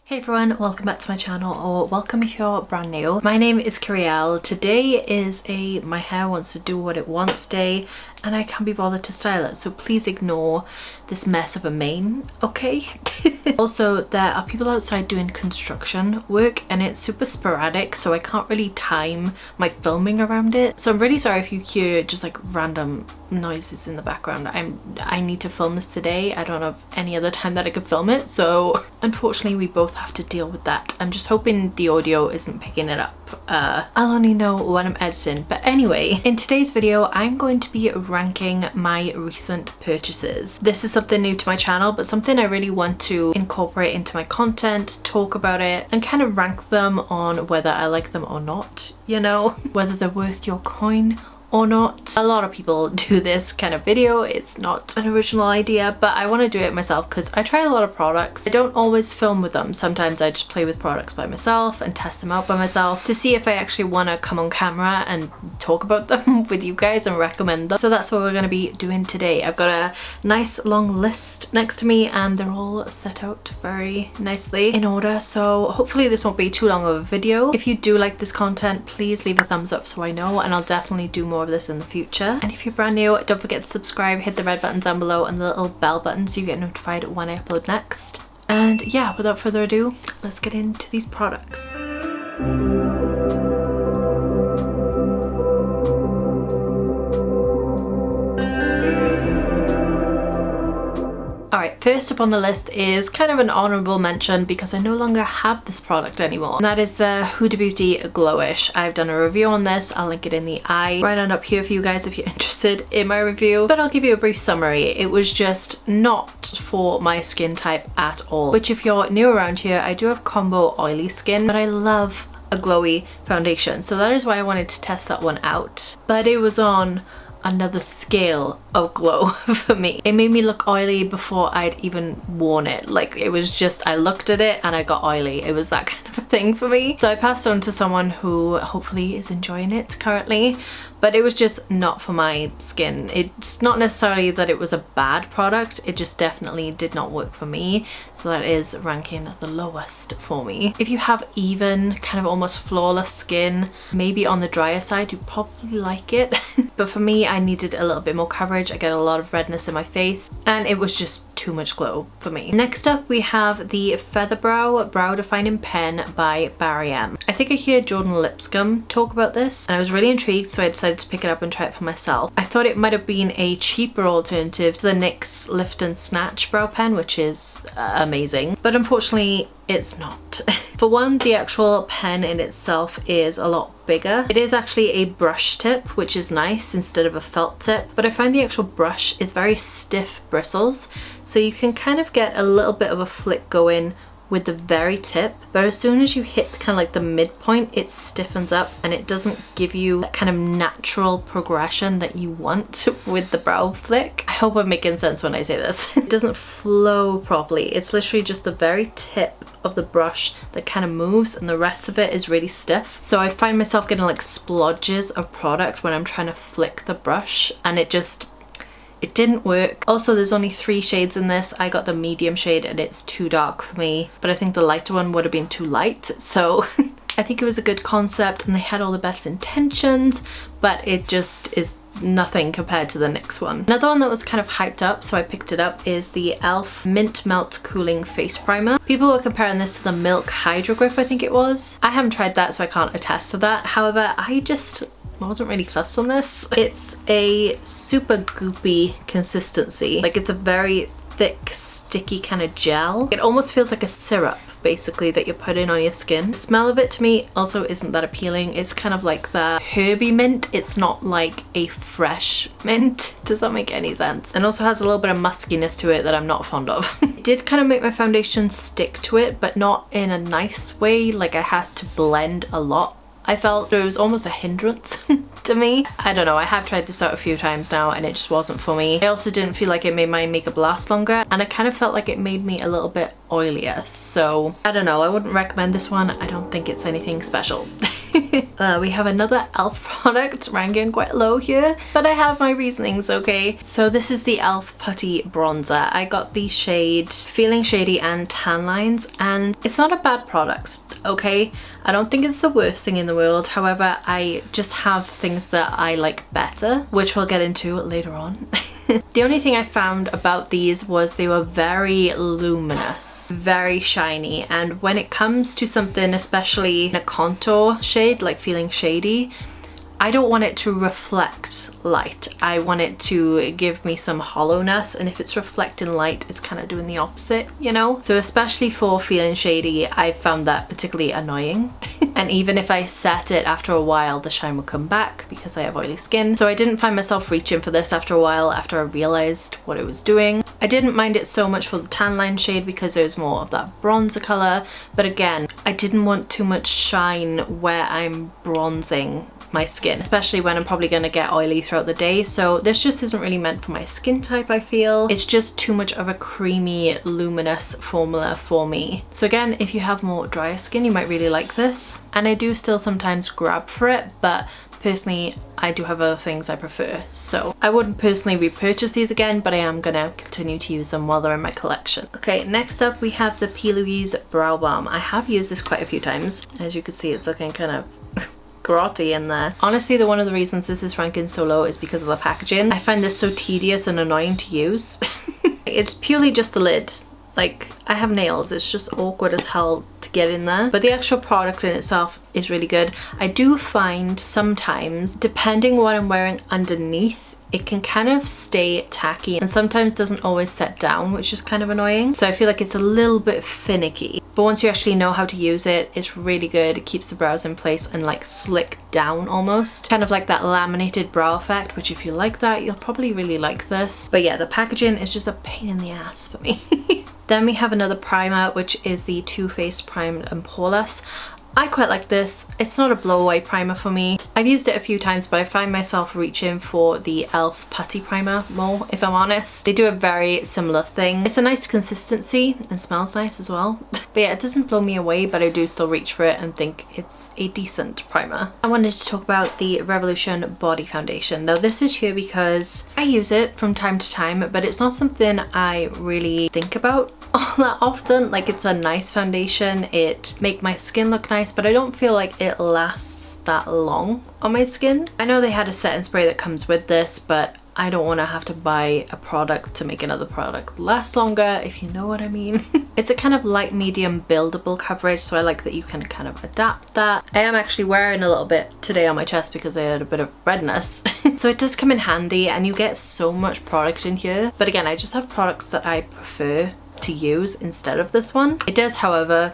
Hey everyone, welcome back to my channel, or welcome if you're brand new. My name is Kyrielle. Today is a my hair wants to do what it wants day and I can't be bothered to style it, so please ignore this mess of a mane, okay? Also, there are people outside doing construction work and it's super sporadic, so I can't really time my filming around it. So I'm really sorry if you hear just like random noises in the background. I need to film this today. I don't have any other time that I could film it, so unfortunately we both have to deal with that. I'm just hoping the audio isn't picking it up. I'll only know when I'm editing. But anyway, in today's video I'm going to be ranking my recent purchases. This is something new to my channel, but something I really want to incorporate into my content, talk about it, and kind of rank them on whether I like them or not, you know, whether they're worth your coin or not. A lot of people do this kind of video. It's not an original idea, but I want to do it myself because I try a lot of products. I don't always film with them. Sometimes I just play with products by myself and test them out by myself to see if I actually want to come on camera and talk about them with you guys and recommend them. So that's what we're going to be doing today. I've got a nice long list next to me and they're all set out very nicely in order, so hopefully this won't be too long of a video. If you do like this content, please leave a thumbs up so I know, and I'll definitely do more of this in the future. And if you're brand new, don't forget to subscribe, hit the red button down below and the little bell button so you get notified when I upload next. And yeah, without further ado, let's get into these products. Alright, first up on the list is kind of an honourable mention because I no longer have this product anymore. And that is the Rawbeauty Glowish. I've done a review on this. I'll link it in the eye right on up here for you guys if you're interested in my review. But I'll give you a brief summary. It was just not for my skin type at all. Which, if you're new around here, I do have combo oily skin, but I love a glowy foundation. So that is why I wanted to test that one out. But it was on another scale of glow for me. It made me look oily before I'd even worn it. Like, it was just, I looked at it and I got oily. It was that kind of a thing for me. So I passed it on to someone who hopefully is enjoying it currently, but it was just not for my skin. It's not necessarily that it was a bad product, it just definitely did not work for me. So that is ranking the lowest for me. If you have even kind of almost flawless skin, maybe on the drier side, you probably like it. But for me, I needed a little bit more coverage. I get a lot of redness in my face and it was just too much glow for me. Next up we have the Feather Brow Defining Pen by Barry M. I think I heard Jordan Lipscomb talk about this and I was really intrigued, so I decided to pick it up and try it for myself. I thought it might have been a cheaper alternative to the NYX Lift and Snatch brow pen, which is amazing, but unfortunately it's not. For one, the actual pen in itself is a lot bigger. It is actually a brush tip, which is nice instead of a felt tip, but I find the actual brush is very stiff bristles, so you can kind of get a little bit of a flick going with the very tip, but as soon as you hit kind of like the midpoint, it stiffens up and it doesn't give you that kind of natural progression that you want with the brow flick. I hope I'm making sense when I say this. It doesn't flow properly. It's literally just the very tip of the brush that kind of moves and the rest of it is really stiff. So I find myself getting like splodges of product when I'm trying to flick the brush and it didn't work. Also, there's only 3 shades in this. I got the medium shade and it's too dark for me, but I think the lighter one would have been too light. So I think it was a good concept and they had all the best intentions, but it just is nothing compared to the NYX one. Another one that was kind of hyped up, so I picked it up, is the e.l.f. Mint Melt Cooling Face Primer. People were comparing this to the Milk Hydro Grip, I think it was. I haven't tried that, so I can't attest to that. However, I wasn't really fussed on this. It's a super goopy consistency. Like, it's a very thick, sticky kind of gel. It almost feels like a syrup, basically, that you're putting on your skin. The smell of it to me also isn't that appealing. It's kind of like the herby mint. It's not like a fresh mint. Does that make any sense? And also has a little bit of muskiness to it that I'm not fond of. It did kind of make my foundation stick to it, but not in a nice way. Like, I had to blend a lot. I felt it was almost a hindrance to me. I don't know, I have tried this out a few times now and it just wasn't for me. I also didn't feel like it made my makeup last longer and I kind of felt like it made me a little bit oilier. So I don't know, I wouldn't recommend this one. I don't think it's anything special. We have another e.l.f. product ranking quite low here, but I have my reasonings, okay? So this is the e.l.f. Putty Bronzer. I got the shade Feeling Shady and Tan Lines, and it's not a bad product, okay? I don't think it's the worst thing in the world. However, I just have things that I like better, which we'll get into later on. The only thing I found about these was they were very luminous, very shiny, and when it comes to something, especially in a contour shade like Feeling Shady, I don't want it to reflect light. I want it to give me some hollowness, and if it's reflecting light, it's kind of doing the opposite, you know? So especially for Feeling Shady, I found that particularly annoying. And even if I set it, after a while the shine would come back because I have oily skin. So I didn't find myself reaching for this after a while, after I realized what it was doing. I didn't mind it so much for the tan line shade because there was more of that bronzer color, but again, I didn't want too much shine where I'm bronzing my skin, especially when I'm probably going to get oily throughout the day. So this just isn't really meant for my skin type, I feel. It's just too much of a creamy, luminous formula for me. So again, if you have more drier skin, you might really like this. And I do still sometimes grab for it, but personally, I do have other things I prefer. So I wouldn't personally repurchase these again, but I am gonna continue to use them while they're in my collection. Okay, next up we have the P. Louise Brow Balm. I have used this quite a few times. As you can see, it's looking kind of grotty in there. Honestly, one of the reasons this is ranking so low is because of the packaging. I find this so tedious and annoying to use. It's purely just the lid. Like, I have nails, it's just awkward as hell to get in there. But the actual product in itself is really good. I do find sometimes, depending what I'm wearing underneath, it can kind of stay tacky and sometimes doesn't always set down, which is kind of annoying. So I feel like it's a little bit finicky. But once you actually know how to use it, it's really good. It keeps the brows in place and like slick down almost. Kind of like that laminated brow effect, which if you like that, you'll probably really like this. But yeah, the packaging is just a pain in the ass for me. Then we have another primer, which is the Too Faced Primed and Poreless. I quite like this. It's not a blow away primer for me. I've used it a few times, but I find myself reaching for the e.l.f. Putty Primer more, if I'm honest. They do a very similar thing. It's a nice consistency and smells nice as well. But yeah, it doesn't blow me away, but I do still reach for it and think it's a decent primer. I wanted to talk about the Revolution Body Foundation. Now this is here because I use it from time to time, but it's not something I really think about all that often. Like, it's a nice foundation, it make my skin look nice, but I don't feel like it lasts that long on my skin. I know they had a setting spray that comes with this, but I don't want to have to buy a product to make another product last longer, if you know what I mean. It's a kind of light medium buildable coverage, so I like that you can kind of adapt that. I am actually wearing a little bit today on my chest because I had a bit of redness. So it does come in handy and you get so much product in here. But again, I just have products that I prefer to use instead of this one. It does, however,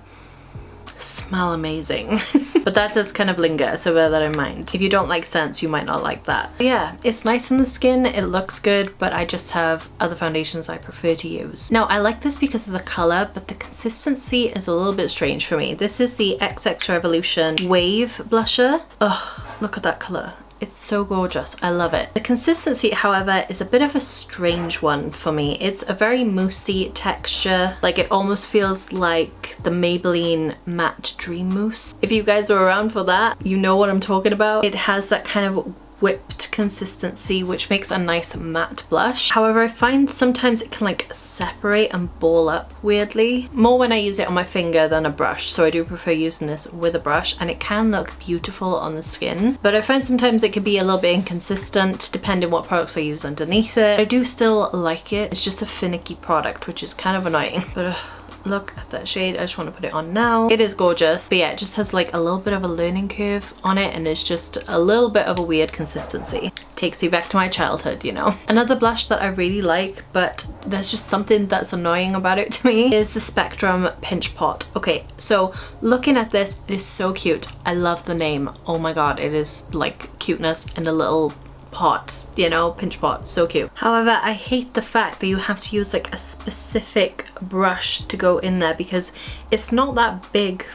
smell amazing. But that does kind of linger, so bear that in mind. If you don't like scents, you might not like that. But yeah, it's nice on the skin, it looks good, but I just have other foundations I prefer to use. Now, I like this because of the color, but the consistency is a little bit strange for me. This is the XX Revolution Wave Blusher. Ugh, look at that color. It's so gorgeous. I love it. The consistency, however, is a bit of a strange one for me. It's a very moussey texture. Like, it almost feels like the Maybelline Matte Dream Mousse. If you guys were around for that, you know what I'm talking about. It has that kind of whipped consistency, which makes a nice matte blush. However, I find sometimes it can like separate and ball up weirdly. More when I use it on my finger than a brush, so I do prefer using this with a brush, and it can look beautiful on the skin. But I find sometimes it can be a little bit inconsistent depending what products I use underneath it. I do still like it. It's just a finicky product, which is kind of annoying. But look at that shade. I just want to put it on now. It is gorgeous, but yeah, it just has like a little bit of a learning curve on it, and it's just a little bit of a weird consistency. Takes you back to my childhood, you know. Another blush that I really like, but there's just something that's annoying about it to me, is the Spectrum Pinch Pot. Okay, so looking at this, it is so cute. I love the name. Oh my god, it is like cuteness in a little pot, you know, pinch pot, so cute. However, I hate the fact that you have to use like a specific brush to go in there because it's not that big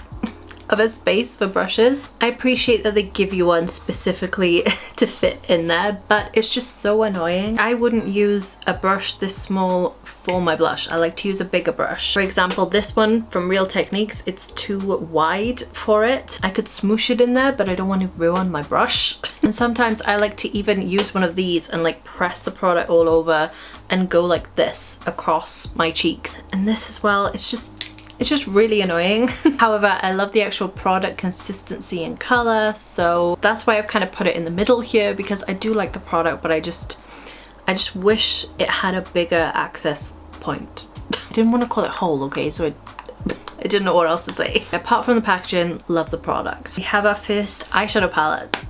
of a space for brushes. I appreciate that they give you one specifically to fit in there, but it's just so annoying. I wouldn't use a brush this small for my blush. I like to use a bigger brush. For example, this one from Real Techniques, it's too wide for it. I could smoosh it in there, but I don't want to ruin my brush. And sometimes I like to even use one of these and like press the product all over and go like this across my cheeks. And this as well, it's just really annoying. However, I love the actual product consistency and color, so that's why I've kind of put it in the middle here, because I do like the product, but I just wish it had a bigger access point. I didn't want to call it hole, okay, so I didn't know what else to say. Apart from the packaging, love the product. We have our first eyeshadow palette.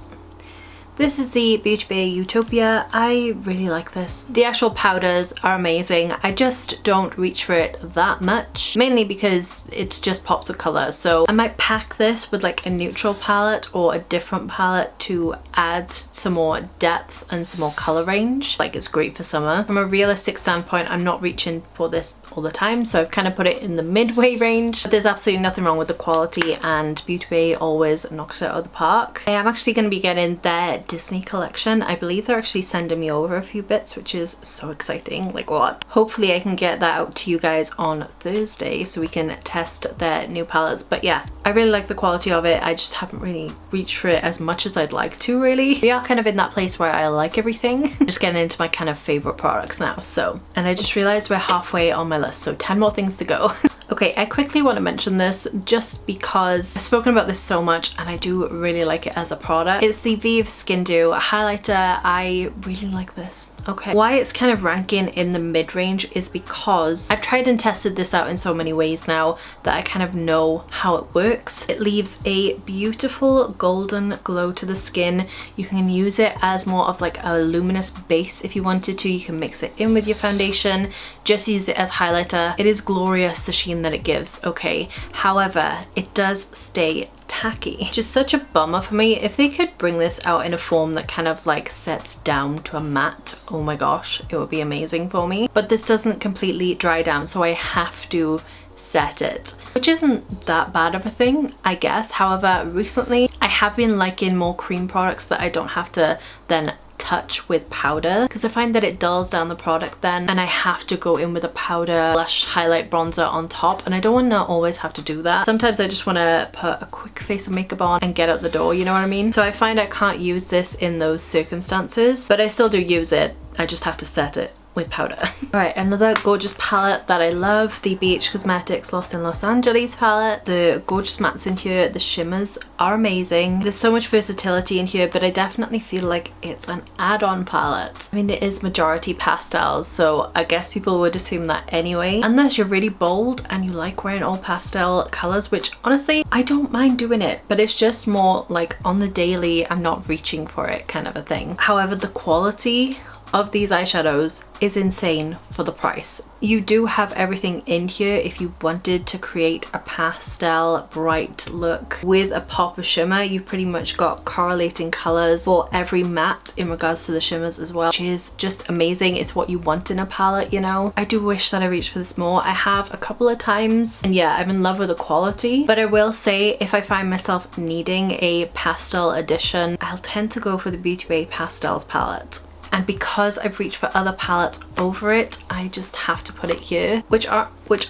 This is the Beauty Bay Utopia. I really like this. The actual powders are amazing. I just don't reach for it that much, mainly because it's just pops of color. So I might pack this with like a neutral palette or a different palette to add some more depth and some more color range. Like, it's great for summer. From a realistic standpoint, I'm not reaching for this all the time, so I've kind of put it in the midway range. But there's absolutely nothing wrong with the quality, and Beauty Bay always knocks it out of the park. I am actually going to be getting their Disney collection. I believe they're actually sending me over a few bits, which is so exciting. Like, what? Hopefully I can get that out to you guys on Thursday so we can test their new palettes. But yeah, I really like the quality of it. I just haven't really reached for it as much as I'd like to, really. We are kind of in that place where I like everything. Just getting into my kind of favorite products now. So, and I just realized we're halfway on my list, so 10 more things to go. Okay, I quickly want to mention this just because I've spoken about this so much and I do really like it as a product. It's the Faves Skin Dew highlighter. I really like this. Okay, why it's kind of ranking in the mid-range is because I've tried and tested this out in so many ways now that I kind of know how it works. It leaves a beautiful golden glow to the skin. You can use it as more of like a luminous base if you wanted to. You can mix it in with your foundation, just use it as highlighter. It is glorious, the sheen that it gives, okay? However, it does stay tacky, which is such a bummer for me. If they could bring this out in a form that kind of like sets down to a matte, oh my gosh, it would be amazing for me. But this doesn't completely dry down, so I have to set it, which isn't that bad of a thing, I guess. However, recently I have been liking more cream products that I don't have to then touch with powder, because I find that it dulls down the product then, and I have to go in with a powder, blush, highlight, bronzer on top, and I don't want to always have to do that. Sometimes I just want to put a quick face of makeup on and get out the door, you know what I mean? So I find I can't use this in those circumstances, but I still do use it. I just have to set it with powder. Alright, another gorgeous palette that I love, the BH Cosmetics Lost in Los Angeles palette. The gorgeous mattes in here, the shimmers are amazing. There's so much versatility in here, but I definitely feel like it's an add-on palette. I mean, it is majority pastels, so I guess people would assume that anyway. Unless you're really bold and you like wearing all pastel colors, which honestly, I don't mind doing it, but it's just more like on the daily, I'm not reaching for it kind of a thing. However, the quality of these eyeshadows is insane for the price. You do have everything in here if you wanted to create a pastel bright look with a pop of shimmer. You've pretty much got correlating colors for every matte in regards to the shimmers as well, which is just amazing. It's what you want in a palette, you know? I do wish that I reached for this more. I have a couple of times, and yeah, I'm in love with the quality, but I will say if I find myself needing a pastel edition, I'll tend to go for the Beauty Bay Pastels palette. And because I've reached for other palettes over it, I just have to put it here, which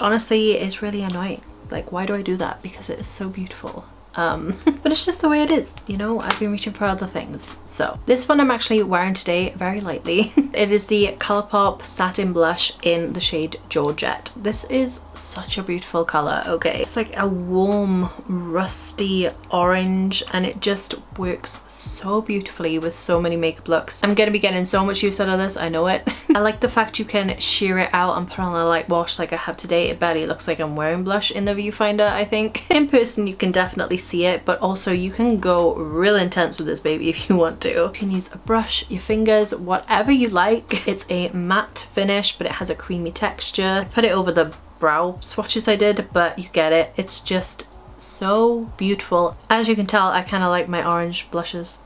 honestly is really annoying. Like, why do I do that? Because it is so beautiful. But it's just the way it is, you know? I've been reaching for other things. So this one I'm actually wearing today very lightly. It is the Colourpop Satin Blush in the shade Georgette. This is such a beautiful color, okay? It's like a warm, rusty orange, and it just works so beautifully with so many makeup looks. I'm gonna be getting so much use out of this, I know it. I like the fact you can sheer it out and put on a light wash like I have today. It barely looks like I'm wearing blush in the viewfinder, I think. In person, you can definitely see it, but also you can go real intense with this baby if you want to. You can use a brush, your fingers, whatever you like. It's a matte finish, but it has a creamy texture. I put it over the brow swatches I did, but you get it. It's just so beautiful. As you can tell, I kind of like my orange blushes.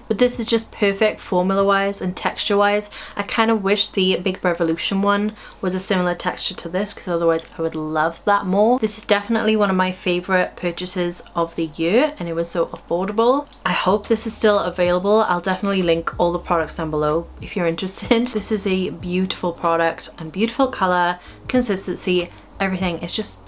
But this is just perfect formula wise and texture wise. I kind of wish the Big Revolution one was a similar texture to this, because otherwise I would love that more. This is definitely one of my favorite purchases of the year, and it was so affordable. I hope this is still available. I'll definitely link all the products down below if you're interested. This is a beautiful product and beautiful color, consistency, everything. It's just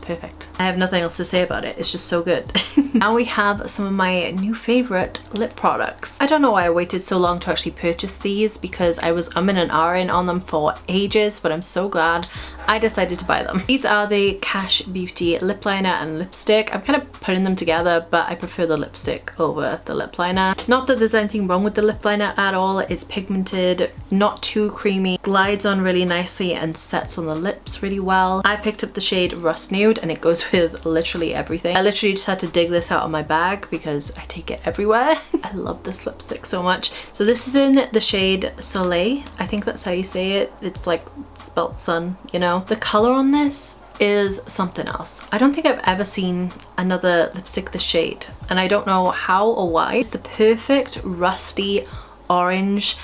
perfect. I have nothing else to say about it. It's just so good. Now we have some of my new favorite lip products. I don't know why I waited so long to actually purchase these, because I was umming and ahhing on them for ages, but I'm so glad I decided to buy them. These are the Cash Beauty lip liner and lipstick. I'm kind of putting them together, but I prefer the lipstick over the lip liner. Not that there's anything wrong with the lip liner at all. It's pigmented, not too creamy, glides on really nicely and sets on the lips really well. I picked up the shade Rust Nude, and it goes with literally everything. I literally just had to dig this out of my bag because I take it everywhere. I love this lipstick so much. So this is in the shade Soleil. I think that's how you say it. It's like spelt sun, you know. The color on this is something else. I don't think I've ever seen another lipstick this shade, and I don't know how or why. It's the perfect rusty orange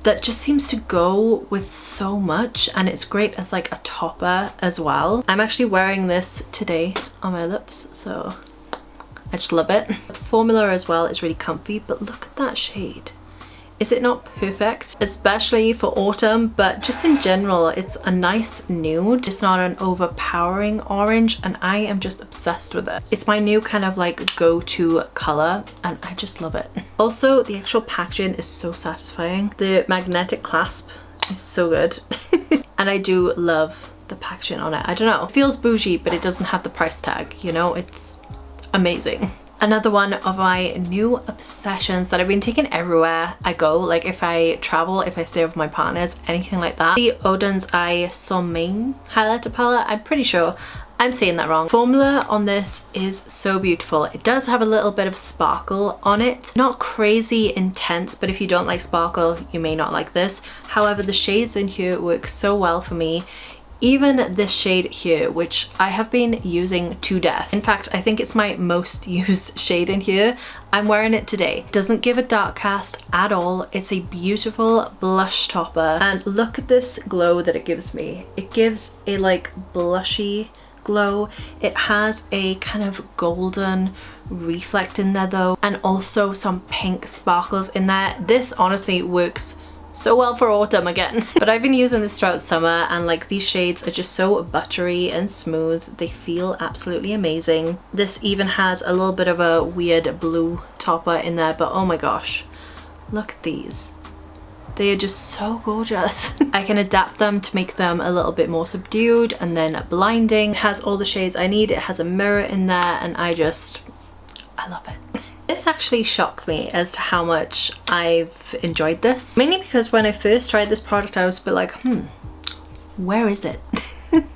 that just seems to go with so much, and it's great as like a topper as well. I'm actually wearing this today on my lips, so I just love it. The formula as well is really comfy, but look at that shade. Is it not perfect? Especially for autumn, but just in general, it's a nice nude. It's not an overpowering orange, and I am just obsessed with it. It's my new kind of like go-to color, and I just love it. Also, the actual packaging is so satisfying. The magnetic clasp is so good. And I do love the packaging on it. I don't know, it feels bougie, but it doesn't have the price tag, you know? It's amazing. Another one of my new obsessions that I've been taking everywhere I go, like if I travel, if I stay with my partners, anything like that. The Oden's Eye Sommeil highlighter palette. I'm pretty sure I'm saying that wrong. Formula on this is so beautiful. It does have a little bit of sparkle on it. Not crazy intense, but if you don't like sparkle, you may not like this. However, the shades in here work so well for me. Even this shade here, which I have been using to death. In fact, I think it's my most used shade in here. I'm wearing it today. It doesn't give a dark cast at all. It's a beautiful blush topper, and look at this glow that it gives me. It gives a like blushy glow. It has a kind of golden reflect in there though, and also some pink sparkles in there. This honestly works so well for autumn again. But I've been using this throughout summer, and like these shades are just so buttery and smooth. They feel absolutely amazing. This even has a little bit of a weird blue topper in there, but oh my gosh, look at these. They are just so gorgeous. I can adapt them to make them a little bit more subdued and then blinding. It has all the shades I need. It has a mirror in there, and I love it. This actually shocked me as to how much I've enjoyed this. Mainly because when I first tried this product, I was a bit like, where is it?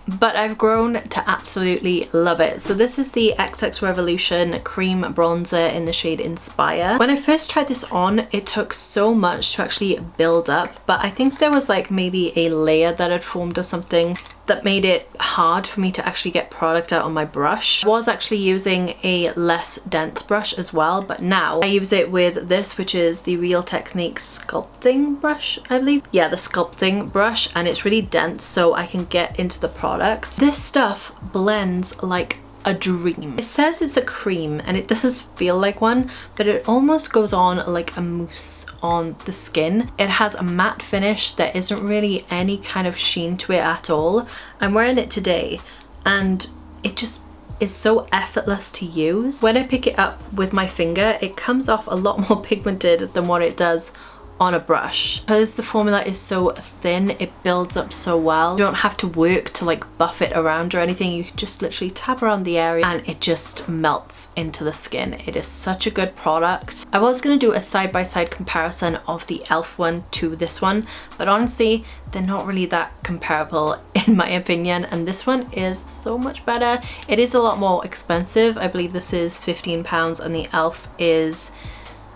But I've grown to absolutely love it. So this is the XX Revolution Cream Bronzer in the shade Inspire. When I first tried this on, it took so much to actually build up, but I think there was like maybe a layer that had formed or something that made it hard for me to actually get product out on my brush. I was actually using a less dense brush as well, but now I use it with this, which is the Real Techniques sculpting brush, I believe. Yeah, the sculpting brush, and it's really dense so I can get into the product. This stuff blends like a dream. It says it's a cream, and it does feel like one, but it almost goes on like a mousse on the skin. It has a matte finish. There isn't really any kind of sheen to it at all. I'm wearing it today, and it just is so effortless to use. When I pick it up with my finger, it comes off a lot more pigmented than what it does on a brush. Because the formula is so thin, it builds up so well. You don't have to work to like buff it around or anything. You can just literally tap around the area and it just melts into the skin. It is such a good product. I was going to do a side-by-side comparison of the e.l.f. one to this one, but honestly they're not really that comparable in my opinion, and this one is so much better. It is a lot more expensive. I believe this is £15 and the e.l.f. is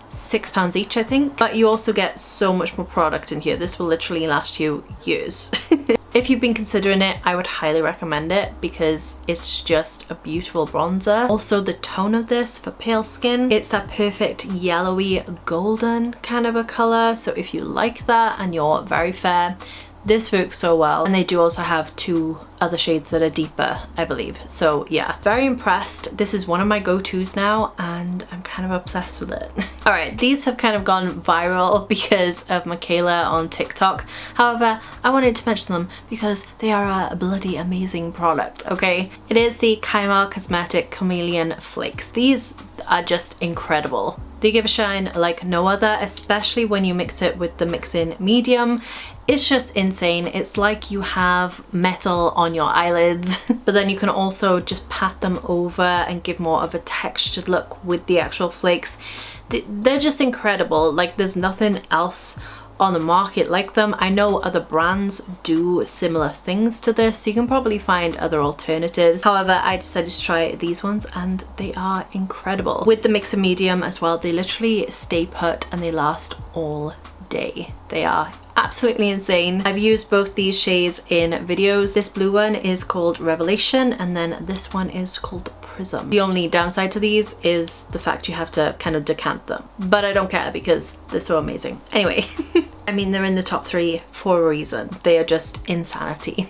£6 each, I think, but you also get so much more product in here. This will literally last you years. If you've been considering it, I would highly recommend it because it's just a beautiful bronzer. Also, the tone of this for pale skin, it's that perfect yellowy golden kind of a color. So if you like that and you're very fair, this works so well. And they do also have 2 other shades that are deeper, I believe. So yeah, very impressed. This is one of my go-tos now and I'm kind of obsessed with it. All right, these have kind of gone viral because of Michaela on TikTok. However, I wanted to mention them because they are a bloody amazing product, okay? It is the Kyrielle Cosmetic Chameleon Flakes. These are just incredible. They give a shine like no other, especially when you mix it with the mix-in medium. It's just insane. It's like you have metal on your eyelids, but then you can also just pat them over and give more of a textured look with the actual flakes. They're just incredible. Like, there's nothing else on the market like them. I know other brands do similar things to this, so you can probably find other alternatives. However, I decided to try these ones and they are incredible. With the mix and medium as well, they literally stay put and they last all day. They are absolutely insane. I've used both these shades in videos. This blue one is called Revelation and then this one is called Prism. The only downside to these is the fact you have to kind of decant them, but I don't care because they're so amazing. Anyway, I mean, they're in the top 3 for a reason. They are just insanity.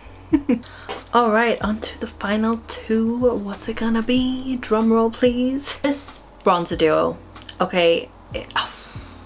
All right, on to the final 2. What's it gonna be? Drum roll, please. This bronzer duo, okay,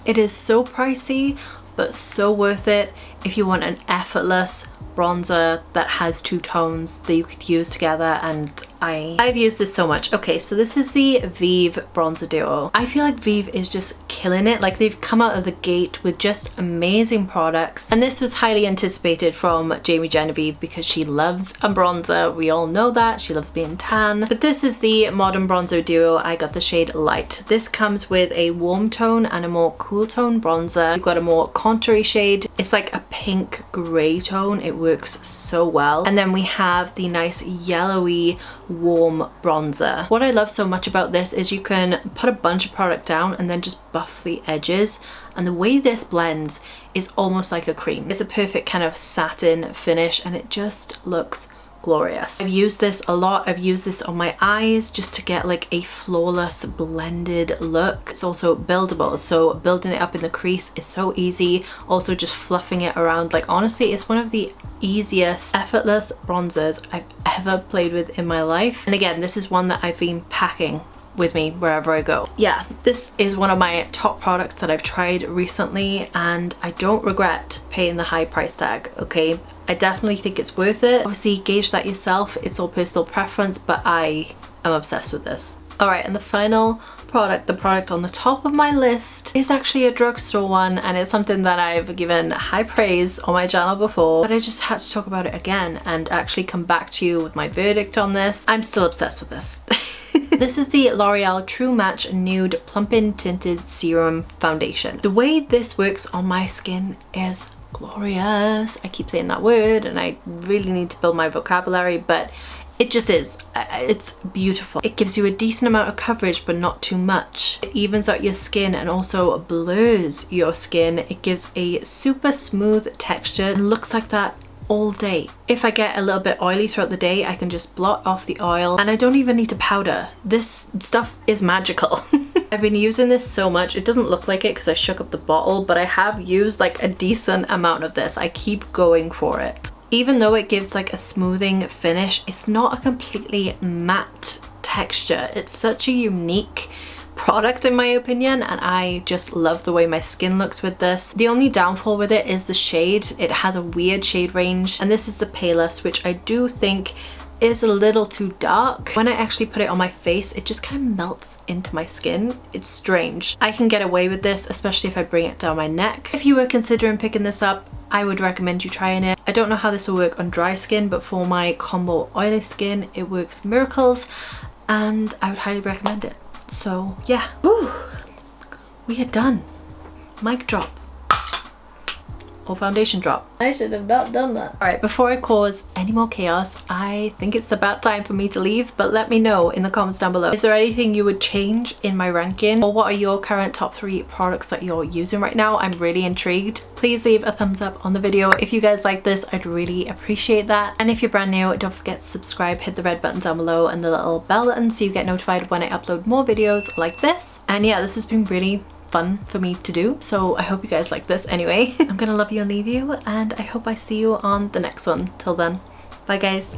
it is so pricey, but so worth it if you want an effortless bronzer that has 2 tones that you could use together, and I've used this so much. Okay, so this is the Vive bronzer duo. I feel like Vive is just killing it. Like, they've come out of the gate with just amazing products, and this was highly anticipated from Jamie Genevieve because she loves a bronzer. We all know that. She loves being tan. But this is the Modern Bronzer Duo. I got the shade Light. This comes with a warm tone and a more cool tone bronzer. You've got a more contoury shade. It's like a pink gray tone. It works so well. And then we have the nice yellowy warm bronzer. What I love so much about this is you can put a bunch of product down and then just buff the edges, and the way this blends is almost like a cream. It's a perfect kind of satin finish and it just looks glorious. I've used this a lot. I've used this on my eyes just to get like a flawless blended look. It's also buildable, so building it up in the crease is so easy. Also just fluffing it around, like, honestly, it's one of the easiest effortless bronzers I've ever played with in my life. And again, this is one that I've been packing with me wherever I go. Yeah, this is one of my top products that I've tried recently and I don't regret paying the high price tag, okay? I definitely think it's worth it. Obviously, gauge that yourself. It's all personal preference, but I am obsessed with this. All right, and the final product, the product on the top of my list, is actually a drugstore one, and it's something that I've given high praise on my channel before, but I just had to talk about it again and actually come back to you with my verdict on this. I'm still obsessed with this. This is the L'Oreal True Match Nude Plump-In Tinted Serum Foundation. The way this works on my skin is glorious. I keep saying that word and I really need to build my vocabulary, but it just is. It's beautiful. It gives you a decent amount of coverage, but not too much. It evens out your skin and also blurs your skin. It gives a super smooth texture and looks like that all day. If I get a little bit oily throughout the day, I can just blot off the oil and I don't even need to powder. This stuff is magical. I've been using this so much. It doesn't look like it because I shook up the bottle, but I have used like a decent amount of this. I keep going for it. Even though it gives like a smoothing finish, it's not a completely matte texture. It's such a unique product in my opinion, and I just love the way my skin looks with this. The only downfall with it is the shade. It has a weird shade range, and this is the palest, which I do think is a little too dark. When I actually put it on my face, it just kind of melts into my skin. It's strange. I can get away with this, especially if I bring it down my neck. If you were considering picking this up, I would recommend you trying it. I don't know how this will work on dry skin, but for my combo oily skin, it works miracles, and I would highly recommend it. So yeah. Whew. We are done. Mic drop. whole foundation drop. I should have not done that. Alright, before I cause any more chaos, I think it's about time for me to leave, but let me know in the comments down below. Is there anything you would change in my ranking? Or what are your current top 3 products that you're using right now? I'm really intrigued. Please leave a thumbs up on the video. If you guys like this, I'd really appreciate that. And if you're brand new, don't forget to subscribe, hit the red button down below and the little bell button so you get notified when I upload more videos like this. And yeah, this has been really fun for me to do, so I hope you guys like this anyway. I'm gonna love you and leave you, and I hope I see you on the next one. Till then, bye guys.